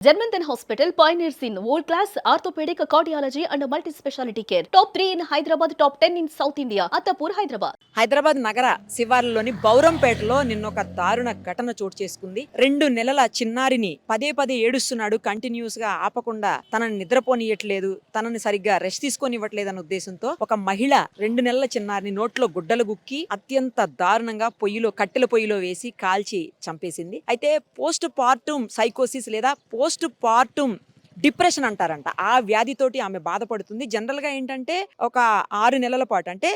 Janmanthan Hospital pioneers in world-class orthopedic cardiology and multi-specialty care. Top 3 in Hyderabad, top 10 in South India. Attapur, Hyderabad. Hyderabad నగర శివార్లలోని బౌరంపేటలో నిన్నొక దారుణ ఘటన చోటు చేసుకుంది. 2 నెలల చిన్నారిని పదే పదే ఏడుస్తున్నాడు. కంటిన్యూస్ గా ఆపకుండా తనని నిద్రపోనియట్లేదు, తనని సరిగ్గా రెస్ట్ తీసుకోనివ్వట్లేదు అన్న ఉద్దేశంతో ఒక మహిళ 2 నెలల చిన్నారిని నోట్లో గుడ్డలు గుక్కి అత్యంత దారుణంగా కట్టెల పొయ్యిలో వేసి కాల్చి చంపేసింది. అయితే పోస్ట్ పార్టమ్ సైకోసిస్ లేదా పోస్ట్ పార్టమ్ డిప్రెషన్ అంటారంట. ఆ వ్యాధితోటి ఆమె బాధపడుతుంది. జనరల్ గా ఏంటంటే ఒక 6 నెలల పాటు, అంటే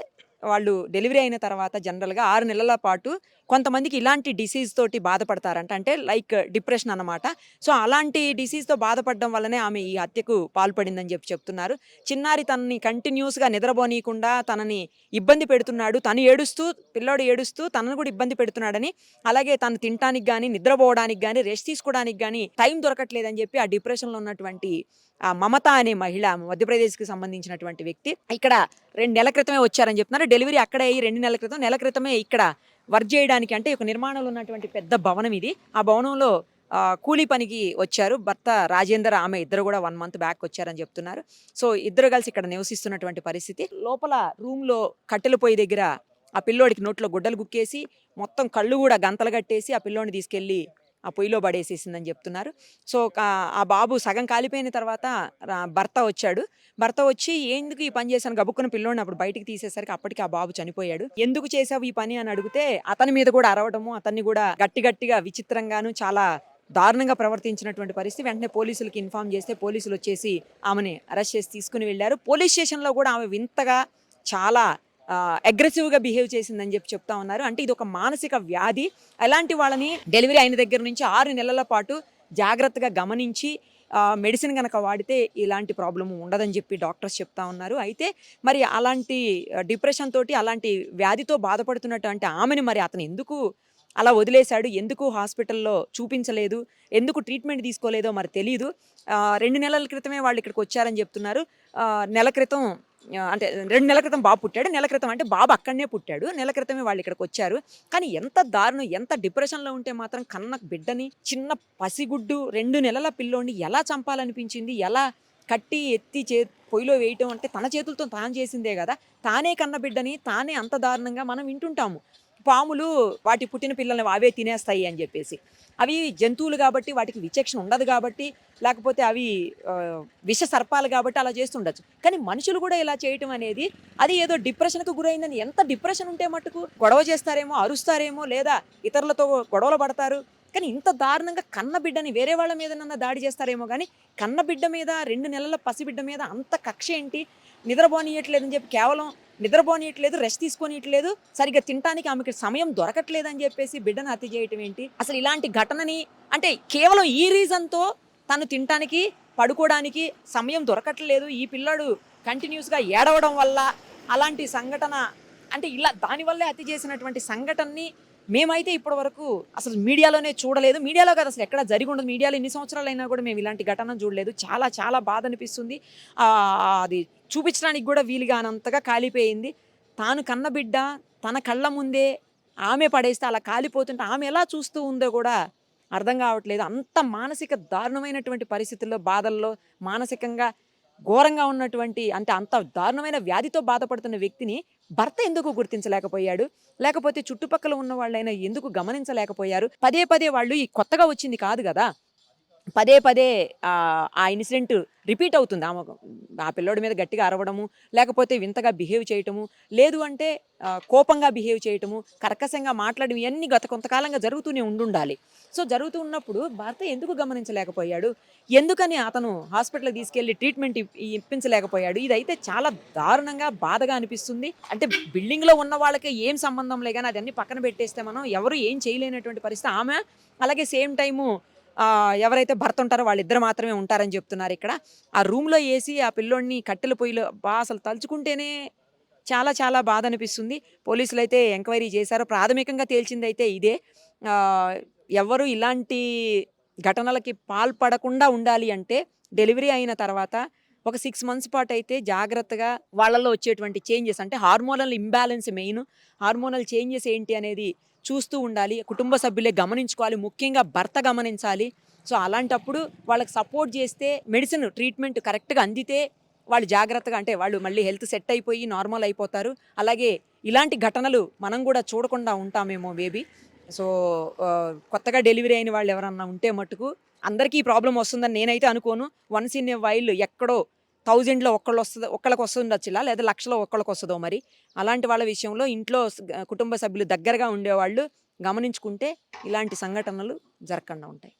వాళ్ళు డెలివరీ అయిన తర్వాత జనరల్గా 6 నెలల పాటు కొంతమందికి ఇలాంటి డిసీజ్ తోటి బాధపడతారంట, అంటే లైక్ డిప్రెషన్ అన్నమాట. సో అలాంటి డిసీజ్తో బాధపడడం వల్లనే ఆమె ఈ హత్యకు పాల్పడిందని చెప్తున్నారు. చిన్నారి తనని కంటిన్యూస్గా నిద్రపోనీయకుండా తనని ఇబ్బంది పెడుతున్నాడు, పిల్లోడు ఏడుస్తూ తనను కూడా ఇబ్బంది పెడుతున్నాడని, అలాగే తను తినడానికి కానీ నిద్రపోవడానికి కానీ రెస్ట్ తీసుకోవడానికి కానీ టైం దొరకట్లేదని చెప్పి ఆ డిప్రెషన్లో ఉన్నటువంటి ఆ మమత అనే మహిళ, మధ్యప్రదేశ్కి సంబంధించినటువంటి వ్యక్తి ఇక్కడ 2 నెలల క్రితమే వచ్చారని చెప్తున్నారు. డెలివరీ అక్కడే అయ్యి 2 నెలల క్రితమే ఇక్కడ వర్క్ చేయడానికి, అంటే ఒక నిర్మాణంలో ఉన్నటువంటి పెద్ద భవనం ఇది. ఆ భవనంలో కూలీ పనికి వచ్చారు. భర్త రాజేందర్, ఆమె ఇద్దరు కూడా 1 మంత్ బ్యాక్ వచ్చారని చెప్తున్నారు. సో ఇద్దరు కలిసి ఇక్కడ నివసిస్తున్నటువంటి పరిస్థితి. లోపల రూమ్లో కట్టెల పొయ్యి దగ్గర ఆ పిల్లోడికి నోట్లో గుడ్డలు గుక్కేసి మొత్తం కళ్ళు కూడా గంతలు కట్టేసి ఆ పిల్లోడిని తీసుకెళ్ళి ఆ పొయ్యిలో పడేసేసిందని చెప్తున్నారు. సో ఆ బాబు సగం కాలిపోయిన తర్వాత భర్త వచ్చి ఎందుకు ఈ పని చేశాను గబుక్కున పిల్లోడిని అప్పుడు బయటికి తీసేసరికి అప్పటికి ఆ బాబు చనిపోయాడు. ఎందుకు చేసావు ఈ పని అని అడిగితే అతని మీద కూడా అరవడము, అతన్ని కూడా గట్టిగా విచిత్రంగాను చాలా దారుణంగా ప్రవర్తించినటువంటి పరిస్థితి. వెంటనే పోలీసులకి ఇన్ఫార్మ్ చేస్తే పోలీసులు వచ్చేసి ఆమెని అరెస్ట్ చేసి తీసుకుని వెళ్ళారు. పోలీస్ స్టేషన్లో కూడా ఆమె వింతగా చాలా అగ్రెసివ్గా బిహేవ్ చేసిందని చెప్తా ఉన్నారు. అంటే ఇది ఒక మానసిక వ్యాధి. అలాంటి వాళ్ళని డెలివరీ అయిన దగ్గర నుంచి 6 నెలల పాటు జాగ్రత్తగా గమనించి మెడిసిన్ కనుక వాడితే ఇలాంటి ప్రాబ్లం ఉండదని చెప్పి డాక్టర్స్ చెప్తా ఉన్నారు. అయితే మరి అలాంటి డిప్రెషన్ తోటి అలాంటి వ్యాధితో బాధపడుతున్నటువంటి ఆమెను మరి అతను ఎందుకు అలా వదిలేశాడు, ఎందుకు హాస్పిటల్లో చూపించలేదు, ఎందుకు ట్రీట్మెంట్ తీసుకోలేదో మరి తెలియదు. 2 నెలల క్రితమే వాళ్ళు ఇక్కడికి వచ్చారని చెప్తున్నారు. నెల క్రితం, అంటే 2 నెలల క్రితం బాబు పుట్టాడు. నెల క్రితం అంటే బాబు అక్కడనే పుట్టాడు. నెల క్రితమే వాళ్ళు ఇక్కడికి వచ్చారు. కానీ ఎంత దారుణం, ఎంత డిప్రెషన్లో ఉంటే మాత్రం కన్న బిడ్డని, చిన్న పసిగుడ్డు 2 నెలల పిల్లోడిని ఎలా చంపాలనిపించింది, ఎలా కట్టి ఎత్తి పొయ్యిలో వేయటం, అంటే తన చేతులతో తాను చేసిందే కదా. తానే కన్న బిడ్డని తానే అంత దారుణంగా మనం వింటుంటాము. పాములు వాటి పుట్టిన పిల్లల్ని అవే తినేస్తాయి అని చెప్పేసి. అవి జంతువులు కాబట్టి వాటికి విచక్షణ ఉండదు కాబట్టి, లేకపోతే అవి విష సర్పాలు కాబట్టి అలా చేస్తుండొచ్చు. కానీ మనుషులు కూడా ఇలా చేయటం అనేది, అది ఏదో డిప్రెషన్కు గురైందని, ఎంత డిప్రెషన్ ఉంటే మటుకు గొడవ చేస్తారేమో, అరుస్తారేమో, లేదా ఇతరులతో గొడవలు పడతారు. కానీ ఇంత దారుణంగా కన్న బిడ్డని వేరే వాళ్ళ మీదనన్నా దాడి చేస్తారేమో, కానీ కన్న బిడ్డ మీద, 2 నెలల పసిబిడ్డ మీద అంత కక్ష ఏంటి? నిద్రపోనీయట్లేదని చెప్పి, కేవలం నిద్రపోనీయట్లేదు, రెస్ట్ తీసుకోనీయట్లేదు, సరిగ్గా తినడానికి ఆమెకి సమయం దొరకట్లేదని చెప్పేసి బిడ్డను హత్య చేయటం ఏంటి? అసలు ఇలాంటి ఘటనని, అంటే కేవలం ఈ రీజన్తో తను తినడానికి, పడుకోవడానికి సమయం దొరకట్లేదు, ఈ పిల్లాడు కంటిన్యూస్గా ఏడవడం వల్ల అలాంటి సంఘటన, అంటే ఇలా దానివల్లే హత్య చేసినటువంటి సంఘటనని మేమైతే ఇప్పటి వరకు అసలు మీడియాలోనే చూడలేదు. మీడియాలో కాదు, అసలు ఎక్కడ జరిగి ఉండదు. మీడియాలో ఎన్ని సంవత్సరాలు అయినా కూడా మేము ఇలాంటి ఘటన చూడలేదు. చాలా చాలా బాధ అనిపిస్తుంది. అది చూపించడానికి కూడా వీలుగానంతగా కాలిపోయింది. తాను కన్నబిడ్డ తన కళ్ళ ముందే ఆమె పడేస్తే అలా కాలిపోతుంటే ఆమె ఎలా చూస్తూ ఉందో కూడా అర్థం కావట్లేదు. అంత మానసిక దారుణమైనటువంటి పరిస్థితుల్లో, బాధల్లో, మానసికంగా ఘోరంగా ఉన్నటువంటి, అంటే అంత దారుణమైన వ్యాధితో బాధపడుతున్న వ్యక్తిని భర్త ఎందుకు గుర్తించలేకపోయాడు, లేకపోతే చుట్టుపక్కల ఉన్న వాళ్ళైనా ఎందుకు గమనించలేకపోయారు? పదే పదే వాళ్ళు, ఈ కొత్తగా వచ్చింది కాదు కదా, పదే పదే ఆ ఇన్సిడెంట్ రిపీట్ అవుతుంది. ఆ పిల్లోడి మీద గట్టిగా అరవడము, లేకపోతే వింతగా బిహేవ్ చేయటము, లేదు అంటే కోపంగా బిహేవ్ చేయటము, కర్కశంగా మాట్లాడడం, ఇవన్నీ గత కొంతకాలంగా జరుగుతూనే ఉండాలి. సో జరుగుతూ ఉన్నప్పుడు భర్త ఎందుకు గమనించలేకపోయాడు? ఎందుకని అతను హాస్పిటల్కి తీసుకెళ్లి ట్రీట్మెంట్ ఇప్పించలేకపోయాడు? ఇదైతే చాలా దారుణంగా, బాధగా అనిపిస్తుంది. అంటే బిల్డింగ్లో ఉన్న వాళ్ళకి ఏం సంబంధం లే, కానీ అదన్నీ పక్కన పెట్టేస్తే మనం ఎవరు ఏం చేయలేనటువంటి పరిస్థితి. ఆమె అలాగే సేమ్ టైము ఎవరైతే భర్త ఉంటారో వాళ్ళిద్దరు మాత్రమే ఉంటారని చెప్తున్నారు. ఇక్కడ ఆ రూమ్లో వేసి ఆ పిల్లోడిని కట్టెల పొయ్యిలో, అసలు తలుచుకుంటేనే చాలా చాలా బాధ అనిపిస్తుంది. పోలీసులు అయితే ఎంక్వైరీ చేశారు. ప్రాథమికంగా తేల్చింది అయితే ఇదే. ఎవరు ఇలాంటి ఘటనలకి పాల్పడకుండా ఉండాలి అంటే డెలివరీ అయిన తర్వాత ఒక 6 మంత్స్ పాటు అయితే జాగ్రత్తగా వాళ్ళలో వచ్చేటువంటి చేంజెస్, అంటే hormonal imbalance main, hormonal changes ఏంటి అనేది చూస్తూ ఉండాలి. కుటుంబ సభ్యులే గమనించుకోవాలి. ముఖ్యంగా భర్త గమనించాలి. సో అలాంటప్పుడు వాళ్ళకి సపోర్ట్ చేస్తే మెడిసిన్ ట్రీట్మెంట్ కరెక్ట్గా అందితే వాళ్ళు జాగ్రత్తగా అంటే వాళ్ళు మళ్ళీ హెల్త్ సెట్ అయిపోయి నార్మల్ అయిపోతారు. అలాగే ఇలాంటి ఘటనలు మనం కూడా చూడకుండా ఉంటామేమో మేబీ. సో కొత్తగా డెలివరీ అయిన వాళ్ళు ఎవరన్నా ఉంటే మట్టుకు అందరికీ ఈ ప్రాబ్లం వస్తుందని నేనైతే అనుకోను. వన్స్ ఇన్ ఏ వైల్ ఎక్కడో 1000లో ఒక్కళ్ళకి వస్తుండొచ్చులా, లేదా లక్షలో ఒక్కళ్ళకి వస్తుందో మరి. అలాంటి వాళ్ళ విషయంలో ఇంట్లో కుటుంబ సభ్యులు దగ్గరగా ఉండేవాళ్ళు గమనించుకుంటే ఇలాంటి సంఘటనలు జరగకుండా ఉంటాయి.